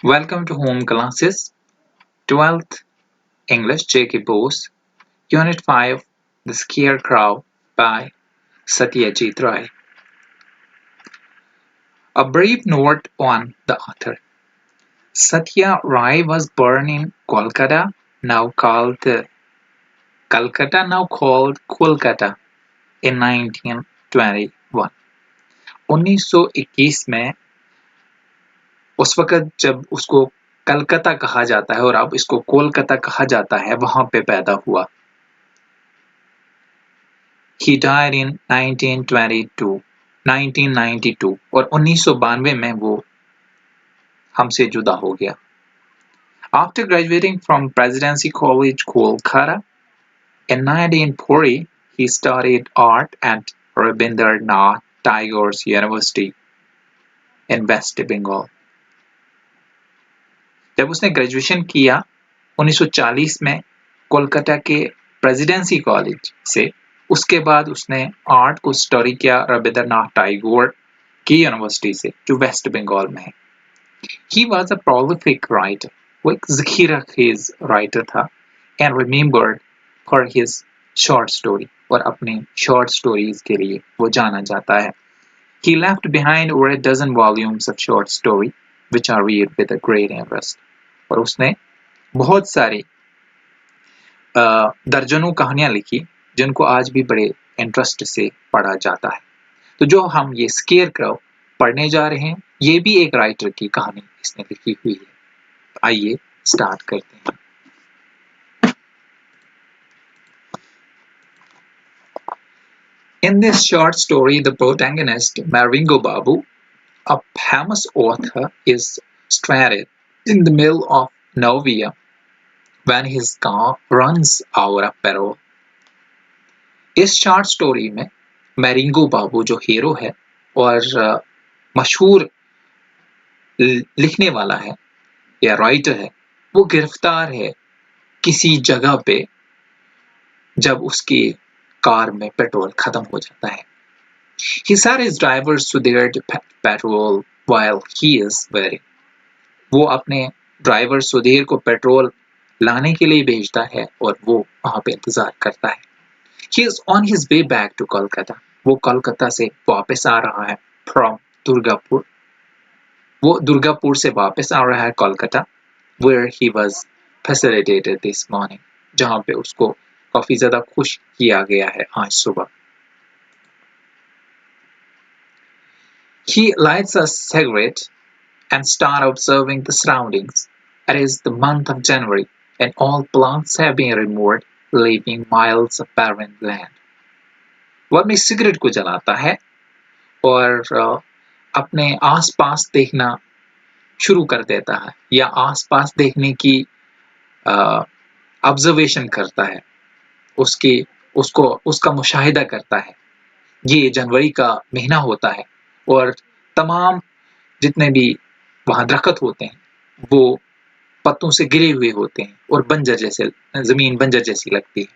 Welcome to Home Classes, 12th English J.K. Bose, Unit 5, The Scarecrow by Satyajit Ray. A brief note on the author. Satya Ray was born in Kolkata, now called Kolkata, in 1921. 1921 में उस वक़्त जब उसको कलकत्ता कहा जाता है और अब इसको कोलकाता कहा जाता है, वहां पे पैदा हुआ। He died in 1992 और 1992 में वो हमसे जुदा हो गया। After graduating from Presidency College, Kolkata, in 1940, he studied art at Rabindranath Tagore's University in West Bengal. जब उसने ग्रेजुएशन किया 1940 में कोलकाता के प्रेसिडेंसी कॉलेज से, उसके बाद उसने आर्ट को स्टडी किया रविंद्रनाथ टैगोर की यूनिवर्सिटी से, जो वेस्ट बंगाल में है। He was a prolific writer, वो एक ज़खीरा खेज राइटर था, and remembered for his short story, और अपने शॉर्ट स्टोरीज के लिए वो जाना जाता है। He left behind over a dozen volumes of short story, which are read with a great interest. और उसने बहुत सारी दर्जनों कहानियां लिखी जिनको आज भी बड़े इंटरेस्ट से पढ़ा जाता है। तो जो हम ये स्केयरक्रो पढ़ने जा रहे हैं, ये भी एक राइटर की कहानी इसने लिखी हुई है। आइए स्टार्ट करते हैं। In this short story, the protagonist, Maringo Babu, a famous author, is stranded in the middle of nowhere when his car runs out of petrol. इस शॉर्ट स्टोरी में मैरिंगो बाबू जो हीरो है और मशहूर लिखने वाला है या राइटर है, वो गिरफ्तार है किसी जगह पे जब उसकी कार में पेट्रोल खत्म हो जाता है। He sent his driver Sudhir to petrol while he is waiting. वो अपने ड्राइवर सुधीर को पेट्रोल लाने के लिए भेजता है और वो वहां पे इंतजार करता है। He is on his way back to Kolkata. वो कोलकाता से वापस आ रहा है from दुर्गापुर। वो दुर्गापुर से वापस आ रहा है Kolkata, where he was facilitated this morning, जहां पे उसको काफी ज्यादा खुश किया गया है आज सुबह। He lights a cigarette and start observing the surroundings. It is the month of January and all plants have been removed, leaving miles of barren land. वो अपनी सिगरेट को जलाता है और अपने आसपास देखना शुरू कर देता है या आसपास देखने की ऑब्जर्वेशन करता है, उसका मुशाहिदा करता है। ये जनवरी का महीना होता है और तमाम जितने भी वहां दरख्त होते हैं वो पत्तों से गिरे हुए होते हैं और जमीन बंजर जैसी लगती है।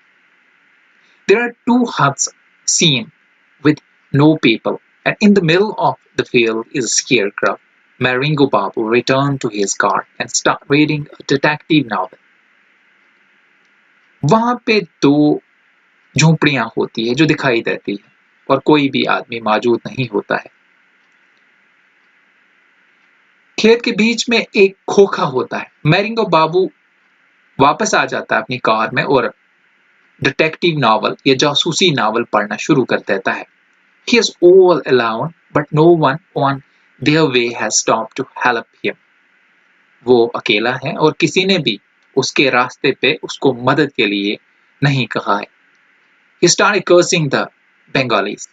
There are two huts seen with no people, and in the middle of the field is a scarecrow. Maringo Babu returned to his car and started reading a detective novel. वहां पे दो झोपड़ियां होती है जो दिखाई देती है और कोई भी आदमी मौजूद नहीं होता है। खेत के बीच में एक खोखा होता है। मैरिंगो बाबू वापस आ जाता है अपनी कार में और डिटेक्टिव नॉवल या जासूसी नॉवल पढ़ना शुरू कर देता है। He is all alone, but no one on their way has stopped to help him. वो अकेला है और किसी ने भी उसके रास्ते पे उसको मदद के लिए नहीं कहा है। He started cursing the Bengalis.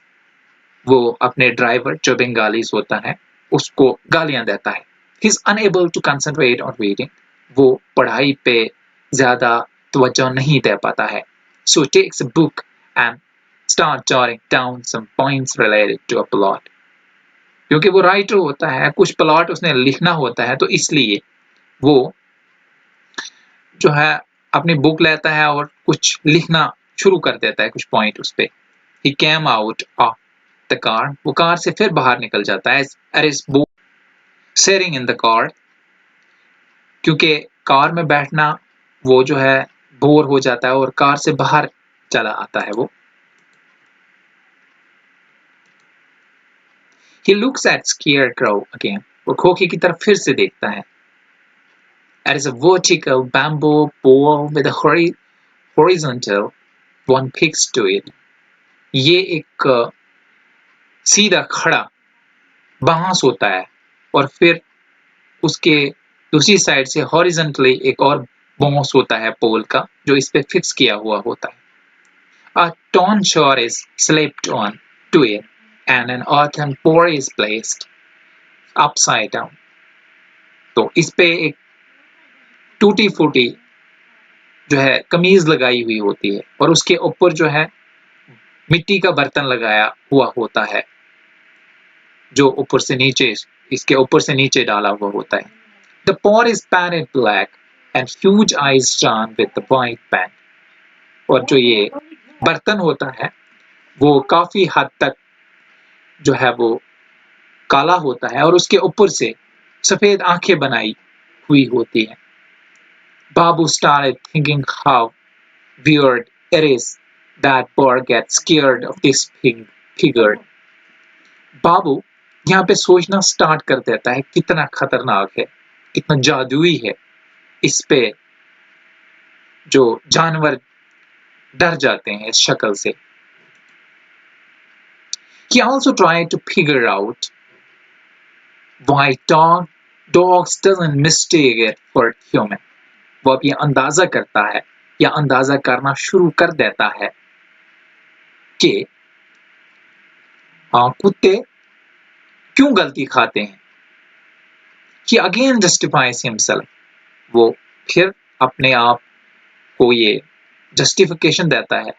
वो अपने ड्राइवर जो बंगालीज होता है उसको गालियां देता है। He is unable to concentrate on reading. वो पढ़ाई पे ज्यादा तवज्जो नहीं दे पाता है। So he takes a book and start jotting down some points related to a plot. क्योंकि वो राइटर होता है, कुछ प्लॉट उसने लिखना होता है, तो इसलिए वो जो है अपनी बुक लेता है और कुछ लिखना शुरू कर देता है, कुछ पॉइंट उस पे। He came out of the car. वो कार से फिर बाहर निकल जाता है। At his boat sitting in the car, क्योंकि कार में बैठना वो जो है बोर हो जाता है और कार से बाहर चला आता है वो। He looks at Scarecrow again. वो खोखे की तरफ फिर से देखता है। It is a vertical bamboo pole with a horizontal one fixed to it. ये एक सीधा खड़ा बांस होता है और फिर उसके दूसरी साइड से हॉरिजॉन्टली एक और बांस होता है पोल का जो इस पे फिक्स किया हुआ होता है। A torn shore is slipped on to it and an earthen pour is placed upside down. तो इस पे एक टूटी फूटी जो है कमीज लगाई हुई होती है और उसके ऊपर जो है मिट्टी का बर्तन लगाया हुआ होता है जो ऊपर से नीचे इसके ऊपर से नीचे डाला हुआ होता है। The pot is painted black and huge eyes drawn with the white paint. और जो ये बर्तन होता है वो काफी हद तक जो है वो काला होता है और उसके ऊपर से सफेद आंखें बनाई हुई होती हैं। Babu started thinking how weird it is that bird gets scared of this figure. बाबू यहाँ पे सोचना स्टार्ट कर देता है कितना खतरनाक है, कितना जादुई है इस पे जो जानवर डर जाते हैं इस शक्ल से। He also tried to figure out why dogs doesn't mistake it for human. वो अब ये अंदाजा करता है या अंदाजा करना शुरू कर देता है कि कुत्ते क्यों गलती खाते हैं। He again justifies himself. वो फिर अपने आप को ये justification देता है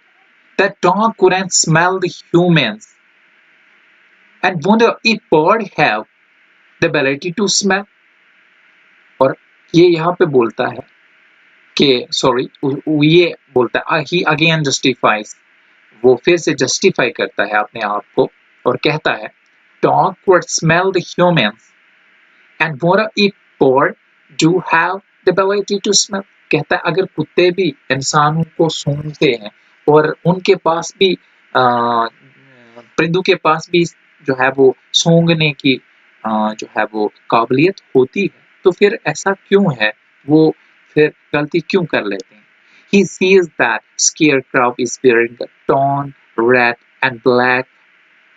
that dog couldn't smell the humans and wonder if bird have the ability to smell. और ये यहाँ पे बोलता है कि ये बोलता है he again justifies. वो फिर से justify करता है अपने आप को और कहता है dog could smell the humans and wonder if bird do have the ability to smell. कहता है अगर कुत्ते भी इंसानों को सूंघते हैं और उनके पास भी परिंदों के पास भी जो है वो सूंघने की जो है वो काबिलियत होती है तो फिर ऐसा क्यों है, वो फिर गलती क्यों कर लेते हैं। He sees that Scarecrow is wearing a torn red and black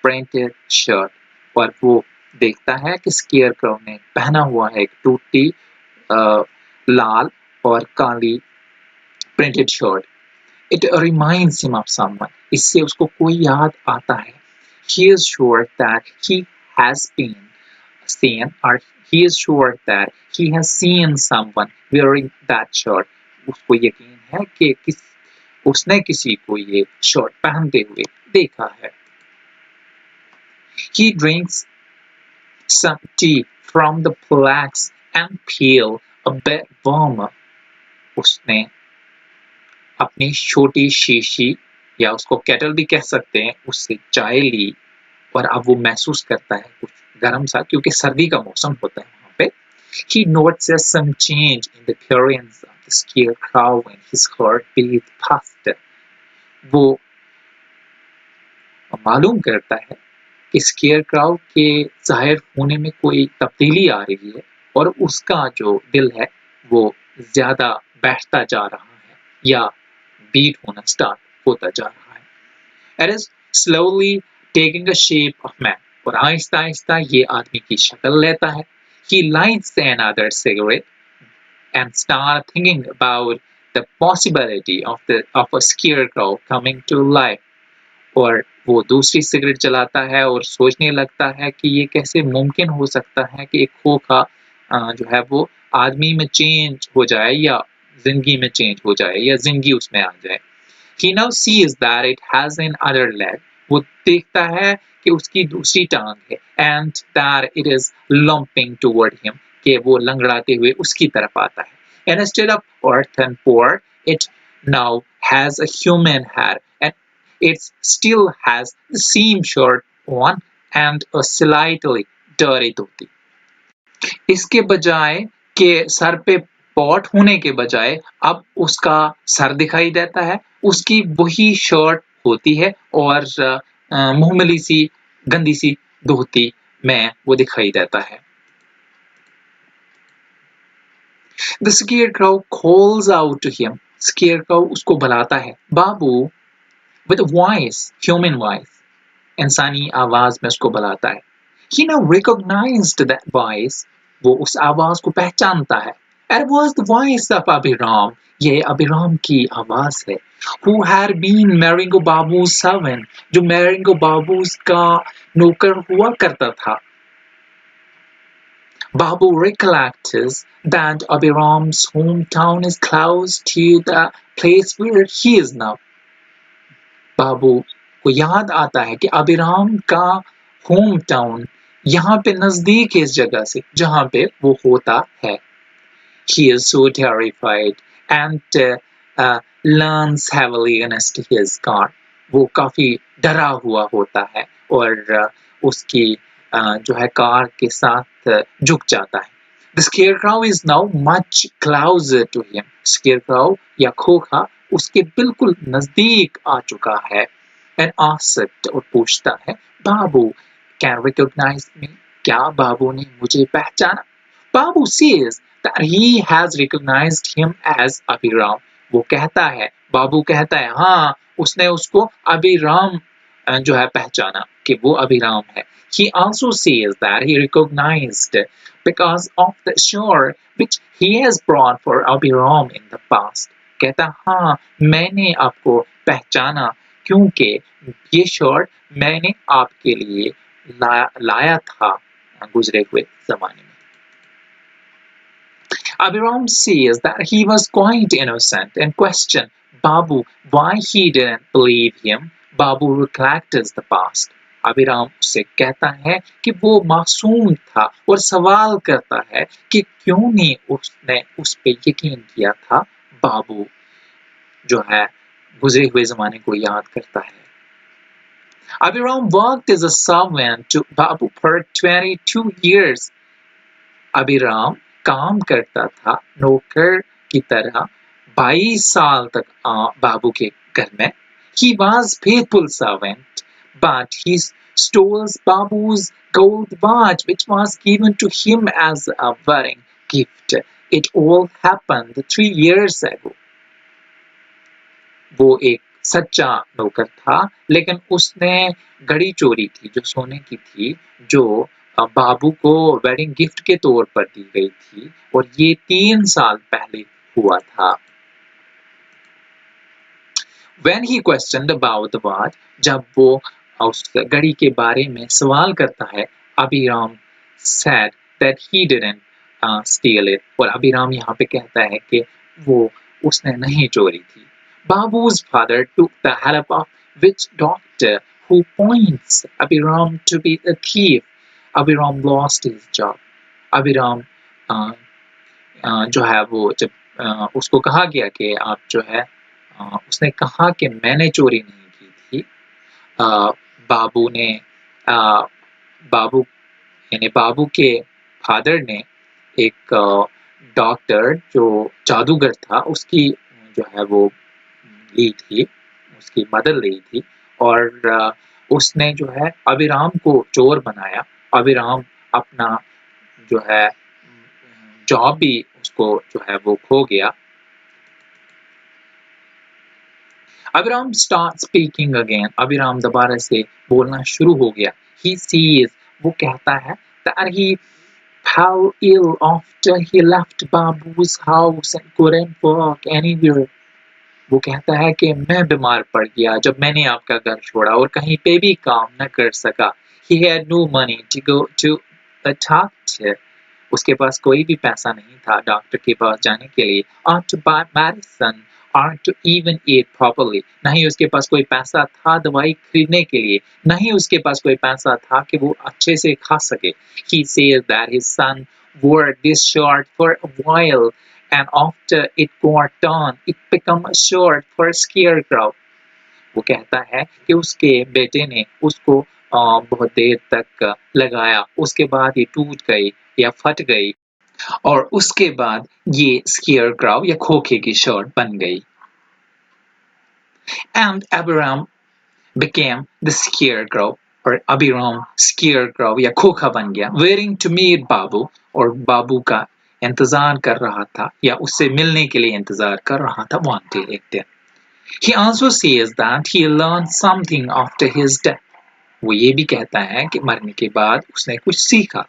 printed shirt. और वो देखता है कि Scarecrow ने पहना हुआ है एक टूटी लाल और काली printed shirt. It reminds him of someone. इससे उसको कोई याद आता है। He is sure that he has seen someone wearing that shirt. उसको यकीन है कि उसने किसी को ये शर्ट पहनते हुए देखा है। He drinks some tea from the flax and feel a bit warmer. उसने अपनी छोटी शीशी या उसको केटल भी कह सकते हैं उससे चाय ली और अब वो महसूस करता है कुछ गर्म सा क्योंकि सर्दी का मौसम होता है वहाँ पे। He notices some change in the appearance of the Scarecrow and his heart beats faster. वो मालूम करता है कि Scarecrow के जाहिर होने में कोई तब्दीली आ रही है और उसका जो दिल है वो ज्यादा बैठता जा रहा है या बीट होना स्टार्ट होता जा रहा है। It is slowly taking a shape of man. और आहिस्ता आहिस्ता ये आदमी की शक्ल लेता है। He lights another cigarette and starts thinking about the possibility of a Scarecrow coming to life. और वो दूसरी सिगरेट जलाता है और सोचने लगता है कि ये कैसे मुमकिन हो सकता है कि एक खोखा जो है वो आदमी में चेंज हो जाए या जिंदगी में चेंज हो जाए या जिंदगी उसमें आ जाए। He now sees that it has an other leg. वो देखता है कि उसकी दूसरी टांग है and that it is lumping toward him. कि वो लंगड़ाते हुए उसकी तरफ आता है। And instead of earthen pour, it now has a human head and it still has the same shirt on and a slightly dirty धोती। इसके बजाय के सर पे पॉट होने के बजाय अब उसका सर दिखाई देता है, उसकी वही शर्ट होती है और मुहमली सी गंदी सी धोती में वो दिखाई देता है। The scarecrow calls out to him. Scarecrow उसको बुलाता है, बाबू, with a voice, human voice, इंसानी आवाज में उसको बुलाता है। He now recognized that voice. वो उस आवाज को पहचानता है। It was the voice of Abhiram. ये अभिराम की आवाज है। Who had been Maringo Babu's servant, जो Maringo Babu's का नौकर हुआ करता था। Babu recollects that Abhiram's hometown is close to the place where he is now. बाबू को याद आता है कि अभिराम का होम टाउन यहाँ पे नजदीक है इस जगह से जहाँ पे वो होता है। He is so terrified and leans heavily against his car. वो काफी डरा हुआ होता है और उसकी जो है कार के साथ झुक जाता है। The scarecrow is now much closer to him. Scarecrow या खोखा उसके बिल्कुल नजदीक आ चुका है and asked और पूछता है, बाबू can recognize me? क्या बाबू ने मुझे पहचाना? बाबू says that he has recognized him as Abhiram. वो कहता है, बाबू कहता है, हाँ उसने उसको अभिराम जो है पहचाना कि वो अभिराम है। He also says that he recognized because of the shore which he has brought for Abhiram in the past. कहता हाँ मैंने आपको पहचाना क्योंकि ये शॉर्ट मैंने आपके लिए लाया था गुजरे हुए जमाने में। Abhiram says that he was quite innocent and questioned Babu why he didn't believe him. Babu recollects the past. अभिराम उससे कहता है कि वो मासूम था और सवाल करता है कि क्यों नहीं उसने उस पे यकीन किया था। बाबू जो है गुजरे हुए जमाने को याद करता है। Abhiram worked as a servant to Babu for 22 years. अभिराम काम करता था नौकर की तरह 22 साल तक बाबू के घर में। He was faithful servant, but he stole Babu's gold watch, which was given to him as a wedding gift. It all happened 3 years ago. वो एक सच्चा नौकर था, लेकिन उसने घड़ी चोरी थी जो सोने की थी, जो बाबू को वेडिंग गिफ्ट के तौर पर दी गई थी और ये 3 साल पहले हुआ था। When he questioned about the watch, जब वो उस घड़ी के बारे में सवाल करता है, अभिराम said that he didn't steal it. और अभिराम यहाँ पे कहता है कि वो उसने नहीं चोरी थी। Babu's father took the help of witch doctor who points Abhiram to be a thief. Abhiram lost his job. अभिराम जो है वो जब उसको कहा गया कि आप जो है उसने कहा कि मैंने चोरी नहीं की थी। बाबू ने बाबू यानी बाबू के फादर ने एक डॉक्टर जो जादूगर था उसकी जो है वो ली थी, उसकी मदद ली थी और उसने जो है अभिराम को चोर बनाया। अभिराम अपना जो है जॉब भी उसको जो है वो खो गया। अभिराम स्टार्ट स्पीकिंग अगेन। अभिराम दोबारा से बोलना शुरू हो गया। He sees, वो कहता है that he fell ill after he left Babu's house and couldn't walk anywhere. वो कहता है कि मैं बीमार पड़ गया जब मैंने आपका घर छोड़ा और कहीं पे भी काम न कर सका। He had no money to go to the doctor. उसके पास कोई भी पैसा नहीं था डॉक्टर के पास जाने के लिए। Or to buy medicine or to even eat properly. न ही उसके पास कोई पैसा था दवाई खरीदने के लिए, न ही उसके पास कोई पैसा था कि वो अच्छे से खा सके। He says that his son wore this shirt for a while and after it got torn, it became a shirt for a scarecrow. वो कहता है कि उसके बेटे ने उसको बहुत देर तक लगाया, उसके बाद ये टूट गई या फट गई और उसके बाद ये स्केयरक्राउ या खोखे की शर्ट बन गई। And Abiram became the scarecrow, और अबीराम scarecrow या खोखा बन गया, waiting to meet बाबू, और बाबू का इंतजार कर रहा था या उससे मिलने के लिए इंतजार कर रहा था one day, एक दिन। He also says that he learned something after his death. वो ये भी कहता है कि मरने के बाद उसने कुछ सीखा।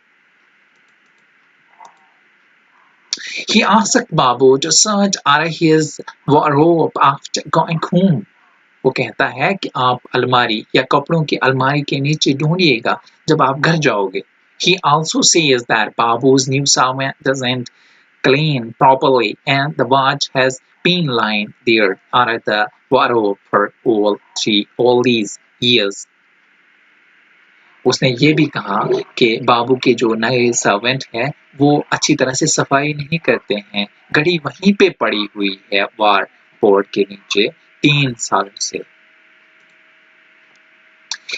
He asked Babu to search out his wardrobe after going home. वो कहता है कि आप अलमारी या कपड़ों की अलमारी के नीचे ढूंढिएगा जब आप घर जाओगे। He also says that Babu's new servant doesn't clean properly and the watch has been lying there under the wardrobe for all these years. उसने ये भी कहा कि बाबू के जो नए सर्वेंट हैं वो अच्छी तरह से सफाई नहीं करते हैं, घड़ी वहीं पे पड़ी हुई है वार बोर्ड के नीचे 3 सालों से।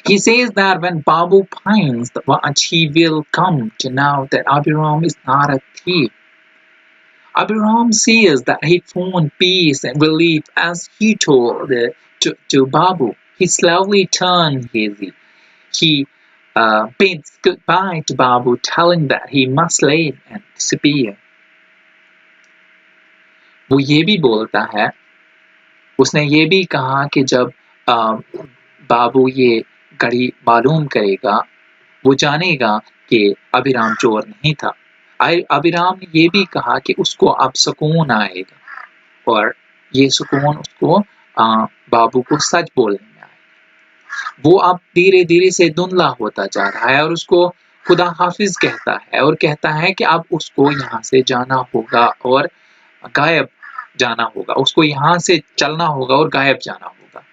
He says that when Babu finds the watch, he will come to know that Abiram is not a thief. Abiram says that he found peace and relief as he told to Babu. He slowly turned hazy. He bids goodbye to Babu, telling that he must leave and disappear. वो ये भी बोलता है, उसने ये भी कहा कि जब बाबू ये घड़ी मालूम करेगा, वो जानेगा कि अभिराम चोर नहीं था। अभिराम ने ये भी कहा कि उसको अब सुकून आएगा और ये सुकून उसको बाबू को सच बोलने में आएगा। वो अब धीरे धीरे से धुंधला होता जा रहा है और उसको खुदा हाफिज कहता है और कहता है कि अब उसको यहाँ से जाना होगा और गायब जाना होगा, उसको यहाँ से चलना होगा और गायब जाना होगा।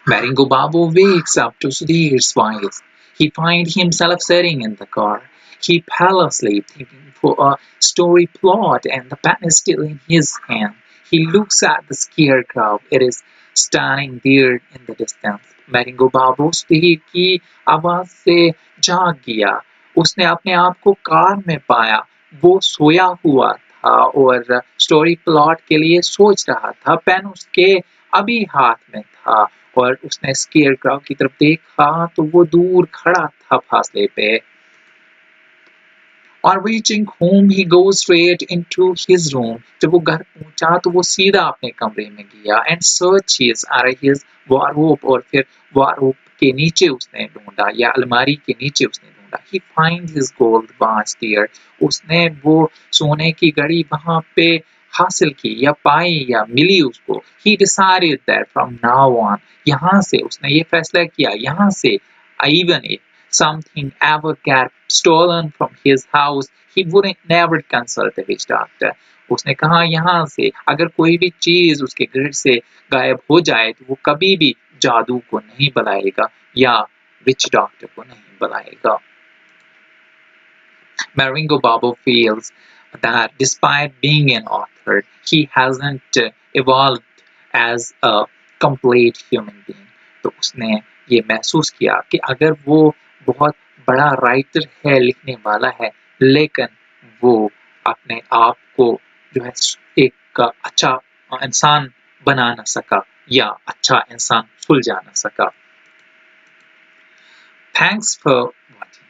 Maringo Babu wakes up to Sudhir's voice. He finds himself sitting in the car. He fell asleep thinking for a story plot and the pen is still in his hand. He looks at the scarecrow. It is standing there in the distance. Maringo Babu Sudhir की आवाज से जाग गया। उसने अपने आप को car में पाया। वो सोया हुआ था और स्टोरी प्लॉट के लिए सोच रहा था। पेन उसके अभी हाथ में था और उसने स्केयरक्राउ की तरफ देखा तो वो दूर खड़ा था फासले पे। और reaching home he goes straight into his room. जब वो घर पहुंचा तो वो सीधा अपने कमरे में गया and searches out his wardrobe, और फिर wardrobe के नीचे उसने ढूंढा या अलमारी के नीचे उसने ढूंढा। He finds his gold watch there. उसने वो सोने की घड़ी वहां पे हासिल की या पाई या मिली उसको। He decided that from now on, यहाँ से उसने ये फैसला किया, यहाँ से even if something ever get stolen from his house, he wouldn't never consult a witch doctor. उसने कहा यहाँ से अगर कोई भी चीज उसके घर से गायब हो जाए तो वो कभी भी जादू को नहीं बुलाएगा या विच डॉक्टर को नहीं बुलाएगा। Maringo Babu feels that despite being an author, he hasn't evolved as a complete human being. तो उसने ये महसूस किया कि अगर वो बहुत बड़ा राइटर है, लिखने वाला है, लेकिन वो अपने आप को जो है एक अच्छा इंसान बना ना सका या अच्छा इंसान सुलझा ना सका। Thanks for watching.